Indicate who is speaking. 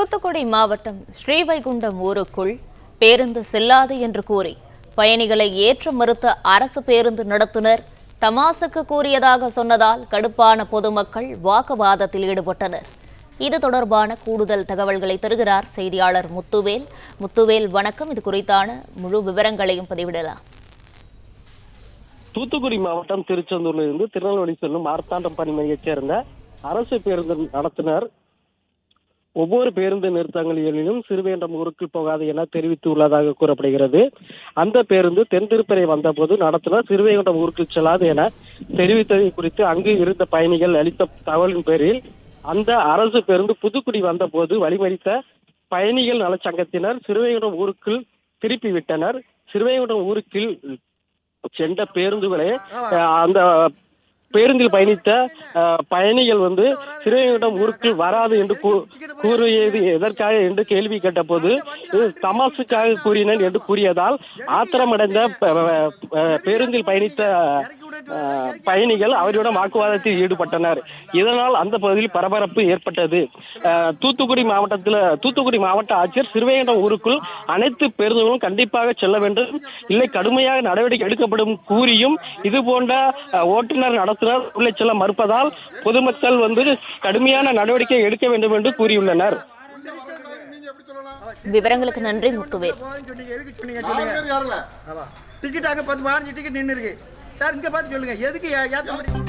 Speaker 1: தூத்துக்குடி மாவட்டம் ஸ்ரீவைகுண்டம் ஊருக்குள் பேருந்து செல்லாது என்று கூறி பயணிகளை ஏற்ற மறுத்த அரசு பேருந்து நடத்துனர் தமாசுக்கு கூறியதாக சொன்னதால் கடுப்பான பொதுமக்கள் வாக்குவாதத்தில் ஈடுபட்டனர். இது தொடர்பான கூடுதல் தகவல்களை தருகிறார் செய்தியாளர் முத்துவேல். முத்துவேல், வணக்கம். இது குறித்தான முழு விவரங்களையும் பதிவிடலாம்.
Speaker 2: தூத்துக்குடி மாவட்டம் திருச்செந்தூரில் இருந்து திருநெல்வேலி செல்லும் மார்த்தாண்டம் பணிமனையைச் சேர்ந்த அரசு பேருந்து நடத்துனர் ஒவ்வொரு பேருந்து நிறுத்தங்களிலும் சிறுவேண்டம் ஊருக்குள் போகாது என தெரிவித்துள்ளதாக கூறப்படுகிறது. அந்த பேருந்து தென் திருப்பரை வந்தபோது நடத்துனர் சிறுவேண்டம் ஊருக்குள் செல்லாது என தெரிவித்ததை குறித்து அங்கு இருந்த பயணிகள் அளித்த தகவலின் பேரில் அந்த அரசு பேருந்து புதுக்குடி வந்தபோது வழிமறித்த பயணிகள் நலச்சங்கத்தினர் சிறுவேண்டம் ஊருக்குள் திருப்பி விட்டனர். சிறுவேண்டம் ஊருக்குள் சென்ற பேருந்துகளே அந்த பேருந்தில் பயணித்த பயணிகள் சிறுவேண்டம் ஊருக்குள் வராது என்று கூறியது எதற்காக என்று கேள்வி கேட்டபோது தமாசுக்காக கூறினேன் என்று கூறியதால் ஆத்திரமடைந்த பேருந்தில் பயணித்த பயணிகள் அவரிடம் வாக்குவாதத்தில் ஈடுபட்டனர். இதனால் அந்த பகுதியில் பரபரப்பு ஏற்பட்டது. தூத்துக்குடி மாவட்ட ஆட்சியர் சிறுவேண்டம் ஊருக்குள் அனைத்து பேருந்துகளும் கண்டிப்பாக செல்ல வேண்டும், இல்லை கடுமையாக நடவடிக்கை எடுக்கப்படும் கூறியும் இது போன்ற ஓட்டுநர் நடத்துனர் உள்ளே செல்ல மறுப்பதால் பொதுமக்கள் கடுமையான நடவடிக்கை எடுக்க வேண்டும் என்று கூறியுள்ளனர்.
Speaker 1: விவரங்களுக்கு நன்றி முத்துவேல்.
Speaker 3: டிக்கெட் அங்க 10 15 டிக்கெட் நின்று இருக்கு சார், இங்க பார்த்து சொல்லுங்க எதுக்கு ஏத்த